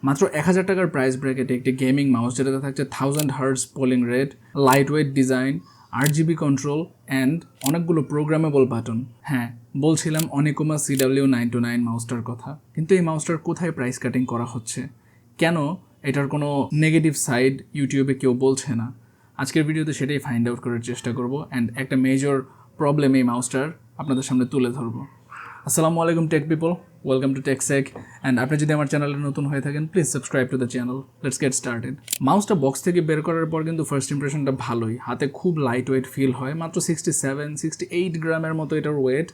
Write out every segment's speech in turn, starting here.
মাত্র 1000 টাকার প্রাইস ব্র্যাকেটে একটি গেমিং মাউস যেটাতে থাকছে 1000 hertz polling rate, light weight design, RGB control and অনেকগুলো প্রোগ্রামেবল বাটন। হ্যাঁ, বলছিলাম অনিকোমা CW929 মাউসটার কথা। কিন্তু এই মাউসটার কোথায় প্রাইস কাটিং করা হচ্ছে, কেন এটার কোনো নেগেটিভ সাইড ইউটিউবে কেউ বলছে না, আজকের ভিডিওতে সেটাই ফাইন্ড আউট করার চেষ্টা করব অ্যান্ড একটা মেজর প্রবলেম এই মাউসটার আপনাদের সামনে তুলে ধরবো। আসসালামু আলাইকুম টেক পিপল, ওয়েলকাম টু টেকসেক। অ্যান্ড আপনি যদি আমার চ্যানেলে নতুন হয়ে থাকেন please subscribe to the channel. Let's get started. মাউসটা বক্স থেকে বের করার পর কিন্তু ফার্স্ট ইমপ্রেশনটা ভালোই, হাতে খুব লাইট ওয়েট ফিল হয়। মাত্র 67-68 গ্রামের মতো এটার ওয়েট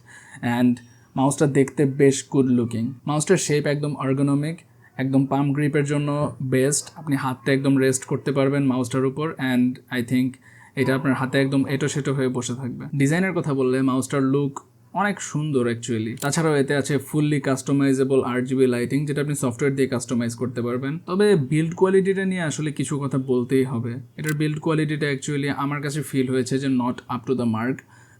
অ্যান্ড মাউসটা দেখতে বেশ গুড লুকিং। মাউসটার শেপ একদম আর্গোনমিক, একদম পাম গ্রিপের জন্য বেস্ট। আপনি হাতটা একদম রেস্ট করতে পারবেন মাউসটার উপর অ্যান্ড আই থিঙ্ক এটা আপনার হাতে একদম এটো সেটো হয়ে বসে থাকবে। ডিজাইনের কথা বললে মাউসটার লুক অনেক সুন্দর অ্যাকচুয়ালি। তাছাড়াও এতে আছে ফুললি কাস্টমাইজেবল RGB লাইটিং, যেটা আপনি সফটওয়্যার দিয়ে কাস্টমাইজ করতে পারবেন। তবে বিল্ড কোয়ালিটিটা নিয়ে আসলে কিছু কথা বলতেই হবে। এটার বিল্ড কোয়ালিটিটা অ্যাকচুয়ালি আমার কাছে ফিল হয়েছে যে not up to the mark,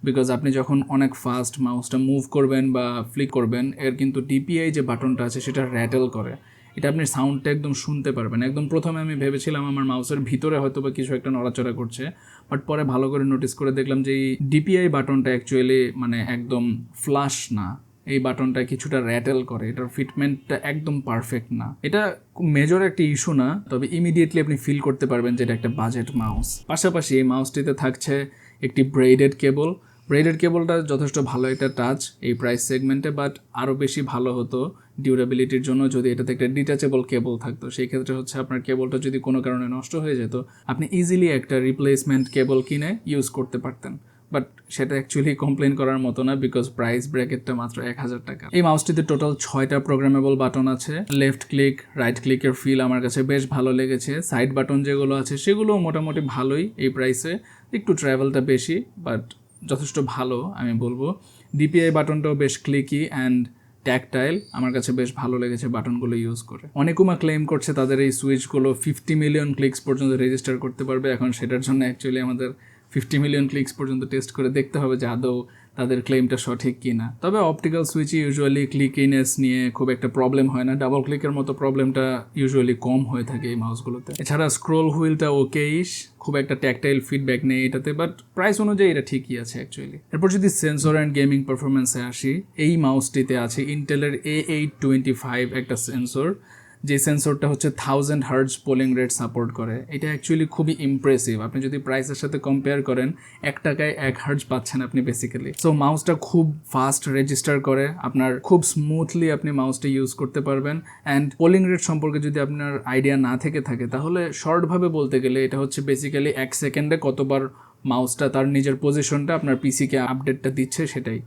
because আপনি যখন অনেক ফাস্ট মাউসটা মুভ করবেন বা ফ্লিক করবেন, এর কিন্তু DPI যে বাটনটা আছে সেটা র্যাটেল করে। এটা আপনি সাউন্ডটা একদম শুনতে পারবেন। একদম প্রথমে আমি ভেবেছিলাম আমার মাউসের ভিতরে হয়তো বা কিছু একটা নড়াচড়া করছে, বাট পরে ভালো করে নোটিস করে দেখলাম যে এই DPI বাটনটা অ্যাকচুয়ালি মানে একদম ফ্লাশ না, এই বাটনটা কিছুটা র্যাটেল করে। এটার ফিটমেন্টটা একদম পারফেক্ট না। এটা মেজর একটা ইস্যু না, তবে ইমিডিয়েটলি আপনি ফিল করতে পারবেন যে এটা একটা বাজেট মাউস। পাশাপাশি এই মাউসটিতে থাকছে একটি ব্রেডেড কেবল। ব্রেডেড কেবলটা যথেষ্ট ভালো একটা টাচ এই প্রাইস সেগমেন্টে, বাট আরও বেশি ভালো হতো ডিউরেবিলিটির জন্য যদি এটাতে একটা ডিটাচেবল কেবল থাকতো। সেই ক্ষেত্রে হচ্ছে আপনার কেবলটা যদি কোনো কারণে নষ্ট হয়ে যেত, আপনি ইজিলি একটা রিপ্লেসমেন্ট কেবল কিনে ইউজ করতে পারতেন। বাট সেটা অ্যাকচুয়ালি কমপ্লেন করার মতো না, বিকজ প্রাইস ব্র্যাকেটটা মাত্র 1000 টাকা। এই মাউসটিতে টোটাল 6টা প্রোগ্রামেবল বাটন আছে। লেফট ক্লিক, রাইট ক্লিকের ফিল আমার কাছে বেশ ভালো লেগেছে। সাইড বাটন যেগুলো আছে সেগুলোও মোটামুটি ভালোই এই প্রাইসে। একটু ট্রাভেলটা বেশি, বাট যথেষ্ট ভালো আমি বলবো। DPI বাটনটাও বেশ ক্লিকি অ্যান্ড ট্যাকটাইল, আমার কাছে বেশ ভালো লেগেছে বাটনগুলো ইউজ করে। অনেকুমা ক্লেম করছে তাদের এই সুইচগুলো 50 মিলিয়ন ক্লিকস পর্যন্ত রেজিস্টার করতে পারবে। এখন সেটার জন্য অ্যাকচুয়ালি আমাদের 50 মিলিয়ন ক্লিকস পর্যন্ত টেস্ট করে দেখতে হবে যে আদৌ তাদের ক্লেমটা সঠিক কি না। তবে অপটিক্যাল সুইচে ইউজুয়ালি ক্লিকিনেস নিয়ে খুব একটা প্রবলেম হয় না, ডাবল ক্লিকের মতো প্রবলেমটা ইউজুয়ালি কম হয়ে থাকে এই মাউসগুলোতে। এছাড়া স্ক্রোল হুইলটা ওকেইশ, খুব একটা ট্যাকটাইল ফিডব্যাক নেই এটাতে, বাট প্রাইস অনুযায়ী এটা ঠিকই আছে অ্যাকচুয়ালি। এরপর যদি সেন্সর অ্যান্ড গেমিং পারফরমেন্সে আসি, এই মাউসটিতে আছে ইন্টেলের A825 একটা সেন্সর, যে সেন্সরটা হচ্ছে 1000 হার্টজ পোলিং রেট সাপোর্ট করে। এটা অ্যাকচুয়ালি খুবই ইমপ্রেসিভ। আপনি যদি প্রাইসের সাথে কম্পেয়ার করেন, 1 টাকায় 1 হার্টজ পাচ্ছেন আপনি বেসিক্যালি। সো মাউসটা খুব ফাস্ট রেজিস্টার করে, আপনার খুব স্মুথলি আপনি মাউসটা ইউজ করতে পারবেন। অ্যান্ড পোলিং রেট সম্পর্কে যদি আপনার আইডিয়া না থেকে থাকে, তাহলে শর্টভাবে বলতে গেলে এটা হচ্ছে বেসিক্যালি 1 সেকেন্ডে কতবার মাউসটা তার নিজের পজিশনটা আপনার পিসিকে আপডেটটা দিচ্ছে সেটাই।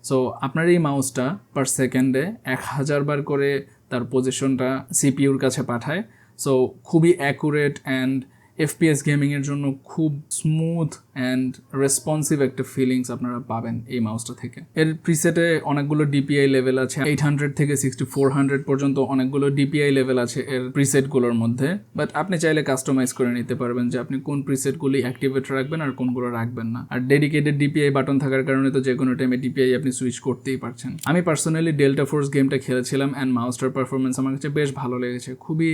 সো আপনার এই মাউসটা পার সেকেন্ডে 1000 বার করে তার পজিশনটা সিপিইউর কাছে পাঠায়। সো খুবই অ্যাকুরেট অ্যান্ড FPS গেমিংয়ের জন্য খুব স্মুথ অ্যান্ড রেসপন্সিভ একটা ফিলিংস আপনারা পাবেন এই মাউসটা থেকে। এর প্রিসেটে অনেকগুলো DPI লেভেল আছে, 800 থেকে 6400 পর্যন্ত অনেকগুলো DPI লেভেল আছে এর প্রিসেটগুলোর মধ্যে। বাট আপনি চাইলে কাস্টমাইজ করে নিতে পারবেন যে আপনি কোন প্রিসেটগুলি অ্যাক্টিভেট রাখবেন আর কোনগুলো রাখবেন না। আর ডেডিকেটেড DPI বাটন থাকার কারণে তো যে কোনো টাইমে DPI আপনি সুইচ করতেই পারছেন। আমি পার্সোনালি ডেল্টা ফোর্স গেমটা খেলেছিলাম অ্যান্ড মাউসটার পারফরমেন্স আমার কাছে বেশ ভালো লেগেছে। খুবই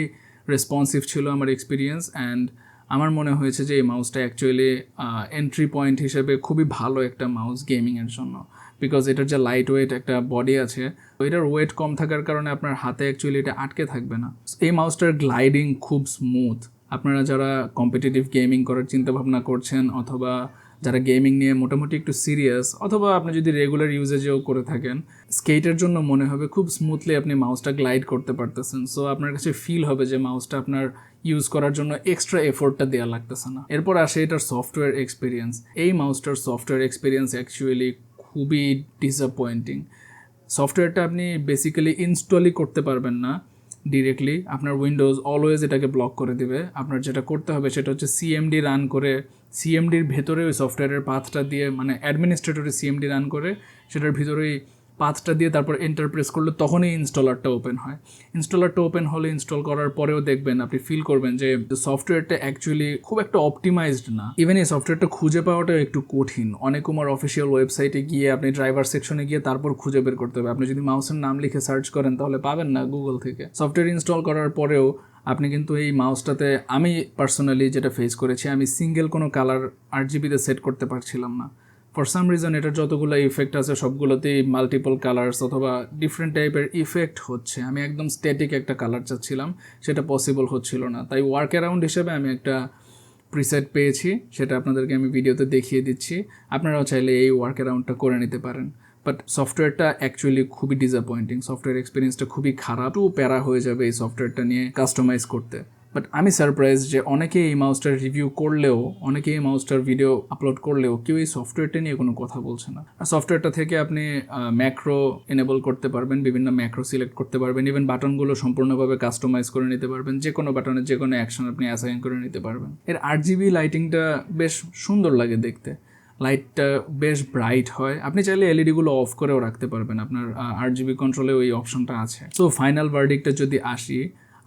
রেসপন্সিভ ছিল আমার এক্সপিরিয়েন্স অ্যান্ড আমার মনে হয়েছে যে এই মাউসটা অ্যাকচুয়ালি এন্ট্রি পয়েন্ট হিসেবে খুবই ভালো একটা মাউস গেমিংয়ের জন্য, বিকজ এটার যে লাইট ওয়েট একটা বডি আছে, এটার ওয়েট কম থাকার কারণে আপনার হাতে অ্যাকচুয়ালি এটা আটকে থাকবে না। এই মাউসটার গ্লাইডিং খুব স্মুথ। আপনারা যারা কম্পিটিটিভ গেমিং করার চিন্তাভাবনা করছেন, অথবা যারা গেমিং নিয়ে মোটামুটি একটু সিরিয়াস, অথবা আপনি যদি রেগুলার ইউজেজেও করে থাকেন, স্কেটের জন্য মনে হবে খুব স্মুথলি আপনি মাউসটা গ্লাইড করতে পারতেছেন। সো আপনার কাছে ফিল হবে যে মাউসটা আপনার ইউজ করার জন্য এক্সট্রা এফোর্টটা দেওয়া লাগতেছে না। এরপর আসে এটার সফটওয়্যার এক্সপিরিয়েন্স। এই মাউসটার সফটওয়্যার এক্সপিরিয়েন্স অ্যাকচুয়ালি খুবই ডিসঅ্যাপয়েন্টিং। সফটওয়্যারটা আপনি বেসিক্যালি ইনস্টলই করতে পারবেন না ডিরেক্টলি, আপনার উইন্ডোজ অলওয়েজ এটাকে ব্লক করে দেবে। আপনার যেটা করতে হবে সেটা হচ্ছে CMD রান করে, CMDর ভেতরে ওই সফটওয়্যারের পাথটা দিয়ে, মানে অ্যাডমিনিস্ট্রেটরে CMD রান করে সেটার ভিতরেই পাথটা দিয়ে তারপর এন্টার প্রেস করলে তখনই ইনস্টলারটা ওপেন হয়। ইনস্টলারটা ওপেন হলে ইনস্টল করার পরেও দেখবেন, আপনি ফিল করবেন যে সফটওয়্যারটা অ্যাকচুয়ালি খুব একটা অপটিমাইজড না। ইভেন এই সফটওয়্যারটা খুঁজে পাওয়াটাও একটু কঠিন। অনেকুমার অফিসিয়াল ওয়েবসাইটে গিয়ে আপনি ড্রাইভার সেকশনে গিয়ে তারপর খুঁজে বের করতে হবে। আপনি যদি মাউসের নাম লিখে সার্চ করেন তাহলে পাবেন না গুগল থেকে। সফটওয়্যার ইনস্টল করার পরেও আপনি কিন্তু এই মাউসটাতে, আমি পার্সোনালি যেটা ফেস করেছি, আমি সিঙ্গেল কোনো কালার RGBতে সেট করতে পারছিলাম না। ফর সাম রিজন এটার যতগুলো ইফেক্ট আছে সবগুলোতেই মাল্টিপল কালার্স অথবা ডিফারেন্ট টাইপের ইফেক্ট হচ্ছে। আমি একদম স্ট্যাটিক একটা কালার চাচ্ছিলাম, সেটা পসিবল হচ্ছিল না। তাই ওয়ার্ক অ্যারাউন্ড হিসেবে আমি একটা প্রিসেট পেয়েছি, সেটা আপনাদেরকে আমি ভিডিওতে দেখিয়ে দিচ্ছি। আপনারাও চাইলে এই ওয়ার্ক অ্যারাউন্ডটা করে নিতে পারেন। বাট সফটওয়্যারটা অ্যাকচুয়ালি খুবই ডিসঅ্যাপয়েন্টিং। সফটওয়্যার এক্সপিরিয়েন্সটা খুবই খারাপ, একটু প্যারা হয়ে যাবে এই সফটওয়্যারটা নিয়ে কাস্টমাইজ করতে। বাট আমি সারপ্রাইজ যে অনেকে এই মাউসটার রিভিউ করলেও, অনেকে এই মাউসটার ভিডিও আপলোড করলেও কেউ এই সফটওয়্যারটা নিয়ে কোনো কথা বলছে না। আর সফটওয়্যারটা থেকে আপনি ম্যাক্রো এনেবল করতে পারবেন, বিভিন্ন ম্যাক্রো সিলেক্ট করতে পারবেন, ইভেন বাটনগুলো সম্পূর্ণভাবে কাস্টমাইজ করে নিতে পারবেন। যে কোনো বাটনের যে কোনো অ্যাকশন আপনি অ্যাসাইন করে নিতে পারবেন। এর RGB লাইটিংটা বেশ সুন্দর লাগে দেখতে, লাইটটা বেশ ব্রাইট হয়। আপনি চাইলে এলইডিগুলো অফ করেও রাখতে পারবেন, আপনার RGB কন্ট্রোলে ওই অপশনটা আছে। সো ফাইনাল ভার্ডিক্টটা যদি আসি,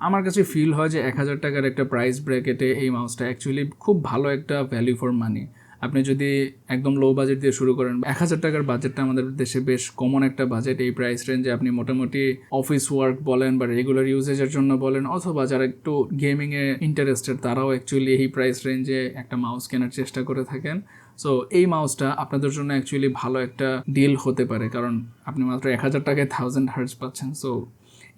আমার কাছে ফিল হয় যে 1000 টাকার একটা প্রাইস ব্র্যাকেটে এই মাউসটা অ্যাকচুয়ালি খুব ভালো একটা ভ্যালু ফর মানি। আপনি যদি একদম লো বাজেট দিয়ে শুরু করেন, 1000 টাকার বাজেটটা আমাদের দেশে বেশ কমন একটা বাজেট। এই প্রাইস রেঞ্জে আপনি মোটামুটি অফিস ওয়ার্ক বলেন বা রেগুলার ইউজেজের জন্য বলেন, অথবা যারা একটু গেমিংয়ে ইন্টারেস্টেড তারাও অ্যাকচুয়ালি এই প্রাইস রেঞ্জে একটা মাউস কেনার চেষ্টা করে থাকেন। সো এই মাউসটা আপনাদের জন্য অ্যাকচুয়ালি ভালো একটা ডিল হতে পারে, কারণ আপনি মাত্র 1000 টাকায় 1000 হার্টজ পাচ্ছেন। সো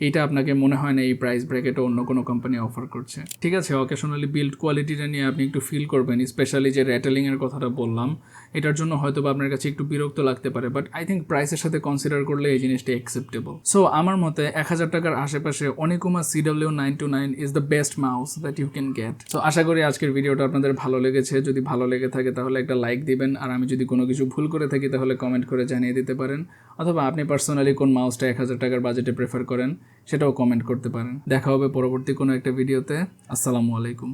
এইটা আপনাকে মনে হয় না এই প্রাইস ব্র্যাকেটে অন্য কোনো কোম্পানি অফার করছে। ঠিক আছে, অকেশনালি বিল্ড কোয়ালিটিটা নিয়ে আপনি একটু ফিল করবেন, স্পেশালি যে র্যাটেলিংয়ের কথাটা বললাম, এটার জন্য হয়তো বা আপনার কাছে একটু বিরক্ত লাগতে পারে, বাট আই থিঙ্ক প্রাইসের সাথে কনসিডার করলে এই জিনিসটা অ্যাকসেপ্টেবল। সো আমার মতে 1000 টাকার আশেপাশে Onikuma CW929 is the best mouse that you can get. তো আশা করি আজকের ভিডিওটা আপনাদের ভালো লেগেছে। যদি ভালো লেগে থাকে তাহলে একটা লাইক দিবেন, আর আমি যদি কোনো কিছু ভুল করে থাকি তাহলে কমেন্ট করে জানিয়ে দিতে পারেন, অথবা আপনি পার্সোনালি কোন মাউসটা 1000 টাকার বাজেটে প্রেফার করেন সেটাও কমেন্ট করতে পারেন। দেখা হবে পরবর্তী কোনো একটা ভিডিওতে। আসসালামু আলাইকুম।